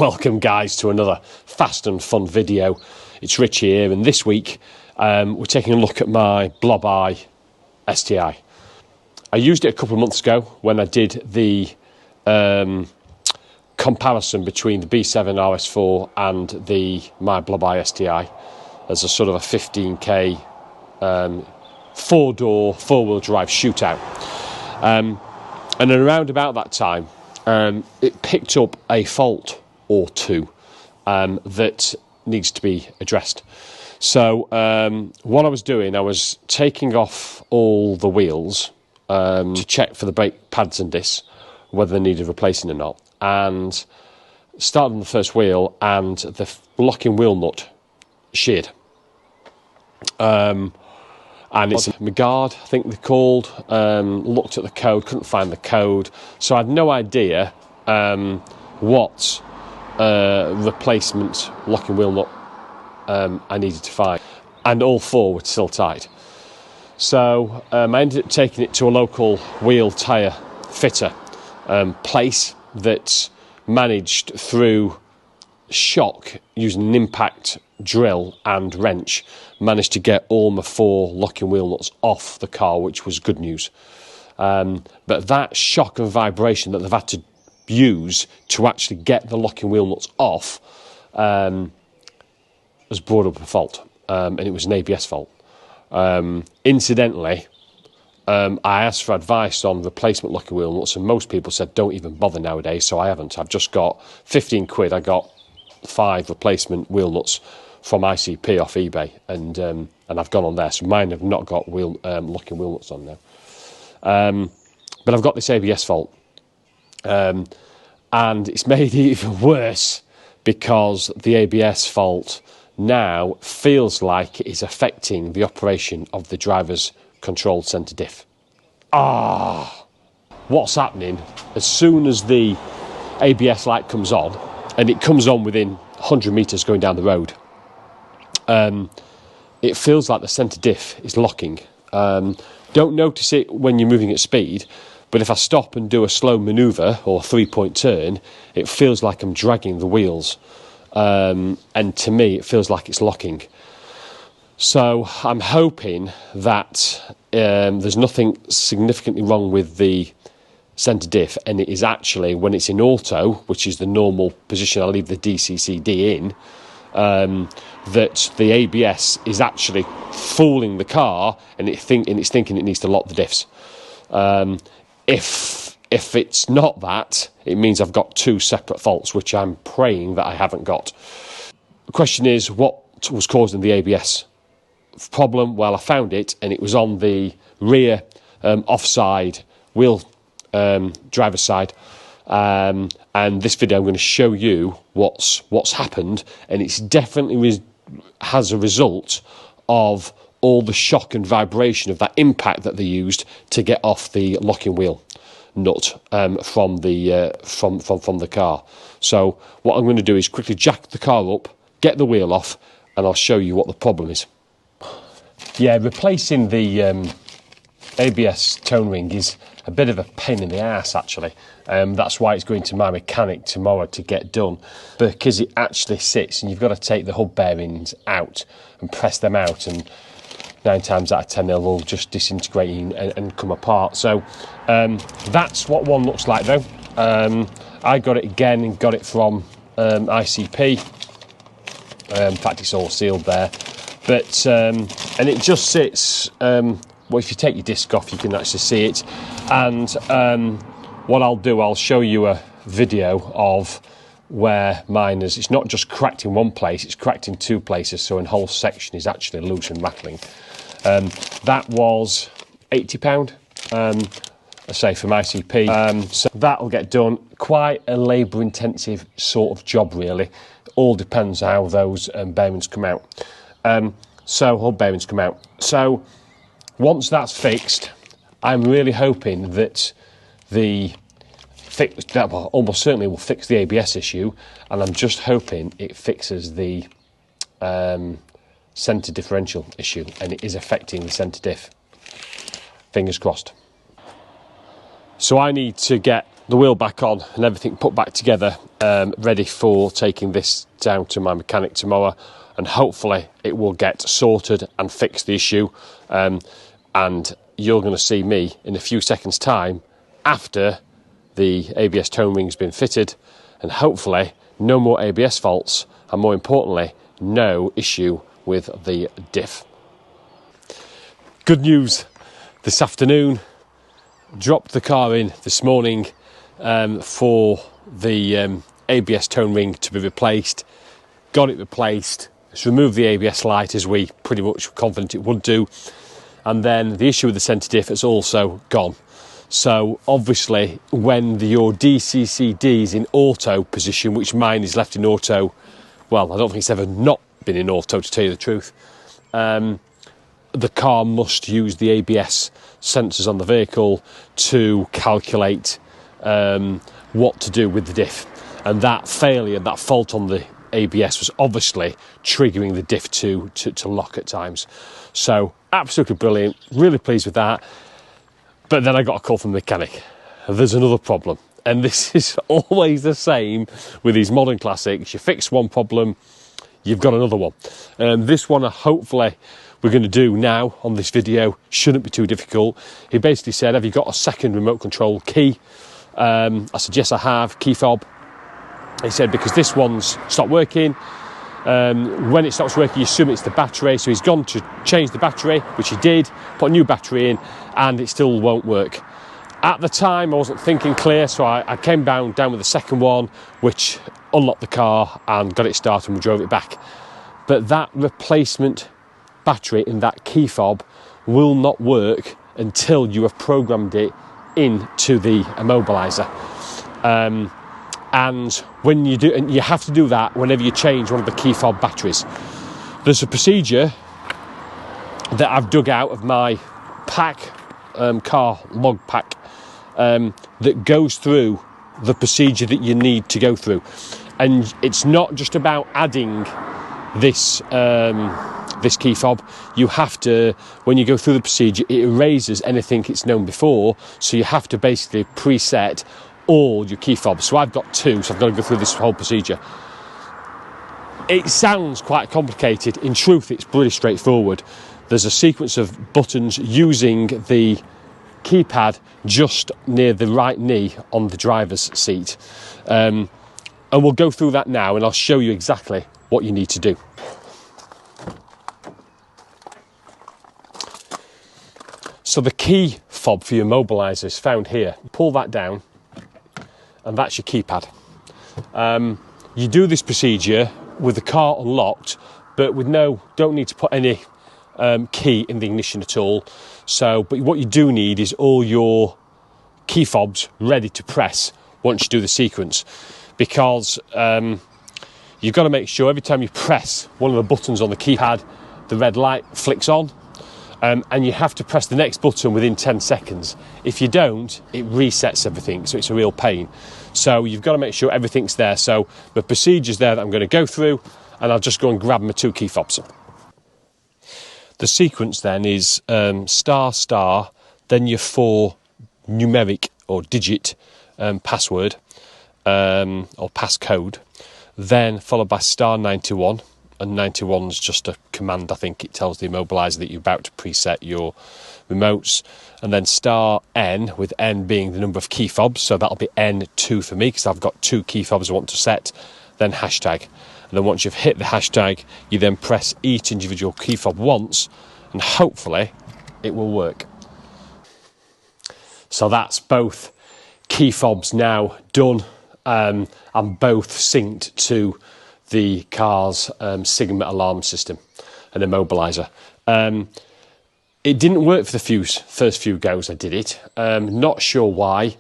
Welcome guys to another fast and fun video. It's Rich here, and this week we're taking a look at my blobeye STI. I used it a couple of months ago when I did the comparison between the B7 RS4 and my blobeye STI as a sort of a 15k four-door, four-wheel drive shootout. And around about that time, it picked up a fault or two that needs to be addressed. So what I was doing, I was taking off all the wheels to check for the brake pads and discs, whether they needed replacing or not, and started on the first wheel, and the locking wheel nut sheared. And it's a Megard, I think they're called. Looked at the code, couldn't find the code, so I had no idea what replacement locking wheel nut I needed to find, and all four were still tight. So I ended up taking it to a local wheel tyre fitter place that managed, through shock, using an impact drill and wrench, managed to get all my four locking wheel nuts off the car, which was good news. But that shock and vibration that they've had to use to actually get the locking wheel nuts off has brought up a fault, and it was an ABS fault. Incidentally, I asked for advice on replacement locking wheel nuts, and most people said don't even bother nowadays, so I haven't. I've just got 15 quid. I got 5 replacement wheel nuts from ICP off eBay, and I've gone on there. So mine have not got locking wheel nuts on now. But I've got this ABS fault, and it's made it even worse because the ABS fault now feels like it is affecting the operation of the driver's controlled centre diff. What's happening? As soon as the ABS light comes on, and it comes on within 100 metres going down the road, it feels like the centre diff is locking. Don't notice it when you're moving at speed, but if I stop and do a slow manoeuvre or 3-point turn, it feels like I'm dragging the wheels, and to me it feels like it's locking. So I'm hoping that there's nothing significantly wrong with the centre diff, and it is actually, when it's in auto, which is the normal position I leave the DCCD in, that the ABS is actually fooling the car, and it's thinking it needs to lock the diffs. If it's not that, it means I've got 2 separate faults, which I'm praying that I haven't got. The question is, what was causing the ABS problem? Well, I found it, and it was on the rear offside wheel, driver's side, and this video I'm going to show you what's happened, and it's definitely has a result of all the shock and vibration of that impact that they used to get off the locking wheel nut from the car. So what I'm going to do is quickly jack the car up, get the wheel off, and I'll show you what the problem is. Yeah, replacing the ABS tone ring is a bit of a pain in the ass, actually. That's why it's going to my mechanic tomorrow to get done, because it actually sits, and you've got to take the hub bearings out and press them out, and 9 times out of 10 they'll all just disintegrate and come apart. So that's what one looks like, though. I got it again and got it from ICP. In fact, it's all sealed there. But and it just sits. Well, if you take your disc off, you can actually see it. And what I'll do, I'll show you a video of where mine is. It's not just cracked in one place; it's cracked in 2 places. So a whole section is actually loose and rattling. That was £80. I say from ICP. So that'll get done. Quite a labour-intensive sort of job, really. All depends how those bearings come out. So hub bearings come out. So once that's fixed, I'm really hoping that almost certainly will fix the ABS issue, and I'm just hoping it fixes the centre differential issue, and it is affecting the centre diff. Fingers crossed. So I need to get the wheel back on and everything put back together, ready for taking this down to my mechanic tomorrow, and hopefully it will get sorted and fix the issue, and you're going to see me in a few seconds time after the ABS tone ring's been fitted, and hopefully no more ABS faults, and more importantly no issue with the diff. Good news this afternoon, dropped the car in this morning for the ABS tone ring to be replaced. Got it replaced. It's removed the ABS light, as we pretty much were confident it would do, and then the issue with the centre diff has also gone. So obviously when your DCCD is in auto position, which mine is left in auto, well, I don't think it's ever not been in auto, to tell you the truth, the car must use the ABS sensors on the vehicle to calculate what to do with the diff, and that failure, that fault on the ABS was obviously triggering the diff to lock at times. So absolutely brilliant, really pleased with that. But then I got a call from the mechanic. There's another problem, and this is always the same with these modern classics. You fix one problem, you've got another one. This one, hopefully, we're going to do now on this video. Shouldn't be too difficult. He basically said, have you got a second remote control key? I said, yes, I have, key fob. He said, because this one's stopped working. When it stops working, you assume it's the battery. So he's gone to change the battery, which he did, put a new battery in, and it still won't work. At the time, I wasn't thinking clear, so I came down with the second one, which unlocked the car and got it started, and we drove it back. But that replacement battery in that key fob will not work until you have programmed it into the immobiliser. And when you do, and you have to do that whenever you change one of the key fob batteries. There's a procedure that I've dug out of my pack, car log pack, that goes through the procedure that you need to go through. And it's not just about adding this this key fob. You have to, when you go through the procedure, it erases anything it's known before, so you have to basically preset all your key fobs. So I've got two, so I've got to go through this whole procedure. It sounds quite complicated. In truth, it's pretty straightforward. There's a sequence of buttons using the keypad just near the right knee on the driver's seat, and we'll go through that now, and I'll show you exactly what you need to do. So the key fob for your immobiliser is found here. Pull that down, and that's your keypad. You do this procedure with the car unlocked, but with don't need to put any key in the ignition at all. So, but what you do need is all your key fobs ready to press once you do the sequence, because you've got to make sure every time you press one of the buttons on the keypad, the red light flicks on. And you have to press the next button within 10 seconds. If you don't, it resets everything, so it's a real pain. So you've got to make sure everything's there. So the procedure's there that I'm going to go through, and I'll just go and grab my two key fobs. The sequence then is star, star, then your 4 numeric or digit password or passcode, then followed by star 91. And 91's just a command, I think. It tells the immobiliser that you're about to preset your remotes. And then star N, with N being the number of key fobs, so that'll be N2 for me, because I've got 2 key fobs I want to set, then hashtag. And then once you've hit the hashtag, you then press each individual key fob once, and hopefully it will work. So that's both key fobs now done, and both synced to the car's Sigma alarm system and immobiliser. It didn't work for the first few goes I did it. Not sure why.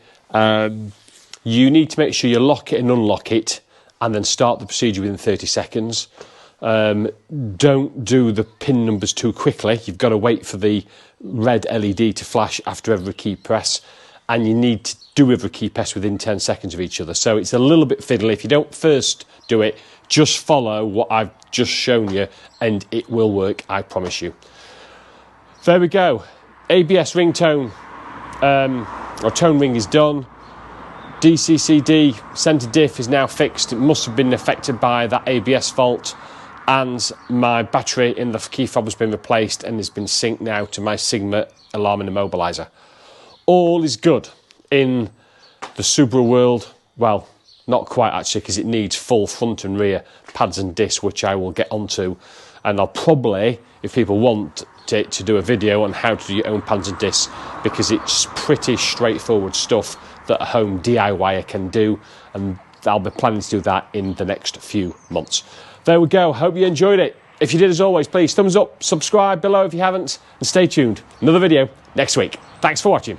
You need to make sure you lock it and unlock it, and then start the procedure within 30 seconds. Don't do the pin numbers too quickly. You've got to wait for the red LED to flash after every key press, and you need to do every key press within 10 seconds of each other. So it's a little bit fiddly. If you don't first do it, just follow what I've just shown you, and it will work, I promise you. There we go. ABS ringtone, or tone ring is done. DCCD centre diff is now fixed. It must have been affected by that ABS fault, and my battery in the key fob has been replaced and has been synced now to my Sigma alarm and immobiliser. All is good in the Subaru world. Well, not quite actually, because it needs full front and rear pads and discs, which I will get onto, and I'll probably, if people want to do a video on how to do your own pads and discs, because it's pretty straightforward stuff that a home DIYer can do, and I'll be planning to do that in the next few months. There we go. Hope you enjoyed it. If you did, as always, please thumbs up, subscribe below if you haven't, and stay tuned. Another video next week. Thanks for watching.